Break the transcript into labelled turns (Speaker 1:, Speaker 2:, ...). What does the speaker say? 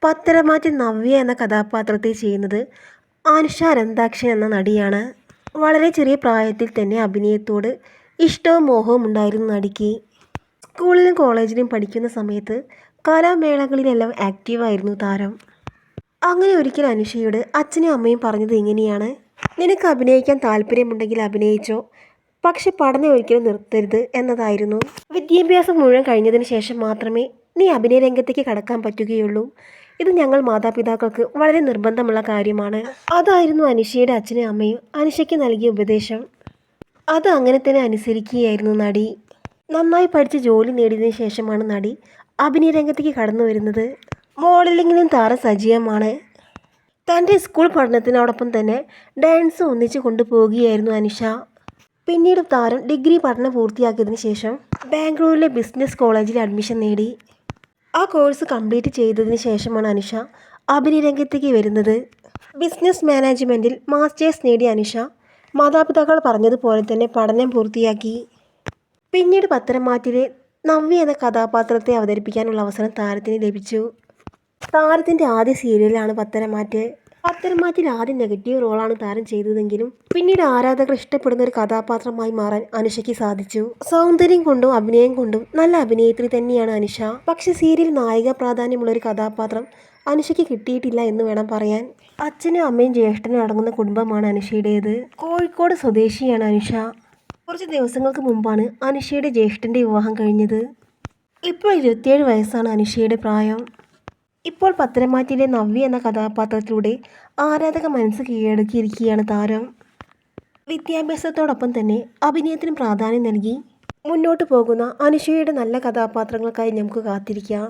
Speaker 1: പത്തരമാറ്റ് നവ്യ എന്ന കഥാപാത്രത്തെ ചെയ്യുന്നത് ആനുഷ രന്താക്ഷൻ എന്ന നടിയാണ്. വളരെ ചെറിയ പ്രായത്തിൽ തന്നെ അഭിനയത്തോട് ഇഷ്ടവും മോഹവും ഉണ്ടായിരുന്നു നടിക്ക്. സ്കൂളിലും കോളേജിലും പഠിക്കുന്ന സമയത്ത് കലാമേളകളിലെല്ലാം ആക്റ്റീവായിരുന്നു താരം. അങ്ങനെ ഒരിക്കൽ അനുഷയോട് അച്ഛനും അമ്മയും പറഞ്ഞത് ഇങ്ങനെയാണ്: നിനക്ക് അഭിനയിക്കാൻ താല്പര്യമുണ്ടെങ്കിൽ അഭിനയിച്ചോ, പക്ഷെ പഠനം ഒരിക്കലും നിർത്തരുത് എന്നതായിരുന്നു. വിദ്യാഭ്യാസം മുഴുവൻ കഴിഞ്ഞതിന് ശേഷം മാത്രമേ നീ അഭിനയ രംഗത്തേക്ക് കടക്കാൻ പറ്റുകയുള്ളൂ. ഇത് ഞങ്ങൾ മാതാപിതാക്കൾക്ക് വളരെ നിർബന്ധമുള്ള കാര്യമാണ്. അതായിരുന്നു അനുഷയുടെ അച്ഛനും അമ്മയും അനുഷയ്ക്ക് നൽകിയ ഉപദേശം. അത് അങ്ങനെ തന്നെ അനുസരിക്കുകയായിരുന്നു നടി. നന്നായി പഠിച്ച് ജോലി നേടിയതിനു ശേഷമാണ് നടി അഭിനയ രംഗത്തേക്ക് കടന്നു വരുന്നത്. മോഡലിങ്ങിലും താരം സജീവമാണ്. തൻ്റെ സ്കൂൾ പഠനത്തിനോടൊപ്പം തന്നെ ഡാൻസ് ഒന്നിച്ചു കൊണ്ടുപോവുകയായിരുന്നു അനുഷ. പിന്നീട് താരം ഡിഗ്രി പഠനം പൂർത്തിയാക്കിയതിനു ശേഷം ബാംഗ്ലൂരിലെ ബിസിനസ് കോളേജിൽ അഡ്മിഷൻ നേടി. ആ കോഴ്സ് കംപ്ലീറ്റ് ചെയ്തതിന് ശേഷമാണ് അനുഷ അഭിനയ രംഗത്തേക്ക് വരുന്നത്. ബിസിനസ് മാനേജ്മെൻറ്റിൽ മാസ്റ്റേഴ്സ് നേടിയ അനുഷ മാതാപിതാക്കൾ പറഞ്ഞതുപോലെ തന്നെ പഠനം പൂർത്തിയാക്കി. പിന്നീട് പത്തരമാറ്റിലെ നവ്യ എന്ന കഥാപാത്രത്തെ അവതരിപ്പിക്കാനുള്ള അവസരം താരത്തിന് ലഭിച്ചു. താരത്തിൻ്റെ ആദ്യ സീരിയലാണ് പത്തരമാറ്റ്. പത്തരമാറ്റിൽ ആദ്യം നെഗറ്റീവ് റോളാണ് താരം ചെയ്തതെങ്കിലും പിന്നീട് ആരാധകർ ഇഷ്ടപ്പെടുന്ന ഒരു കഥാപാത്രമായി മാറാൻ അനുഷയ്ക്ക് സാധിച്ചു. സൗന്ദര്യം കൊണ്ടും അഭിനയം കൊണ്ടും നല്ല അഭിനേത്രി തന്നെയാണ് അനുഷ. പക്ഷെ സീരിയൽ നായിക പ്രാധാന്യമുള്ള ഒരു കഥാപാത്രം അനുഷയ്ക്ക് കിട്ടിയിട്ടില്ല എന്ന് വേണം പറയാൻ. അച്ഛനും അമ്മയും ജ്യേഷ്ഠനും അടങ്ങുന്ന കുടുംബമാണ് അനുഷയുടേത്. കോഴിക്കോട് സ്വദേശിയാണ് അനുഷ. കുറച്ച് ദിവസങ്ങൾക്ക് മുമ്പാണ് അനുഷയുടെ ജ്യേഷ്ഠൻ്റെ വിവാഹം കഴിഞ്ഞത്. ഇപ്പോൾ 27 വയസ്സാണ് അനുഷയുടെ പ്രായം. ഇപ്പോൾ പത്തരമാറ്റിലെ നവ്യ എന്ന കഥാപാത്രത്തിലൂടെ ആരാധക മനസ്സ് കീഴടക്കിയിരിക്കുകയാണ് താരം. വിദ്യാഭ്യാസത്തോടൊപ്പം തന്നെ അഭിനയത്തിന് പ്രാധാന്യം നൽകി മുന്നോട്ട് പോകുന്ന അനുഷയുടെ നല്ല കഥാപാത്രങ്ങൾക്കായി നമുക്ക് കാത്തിരിക്കാം.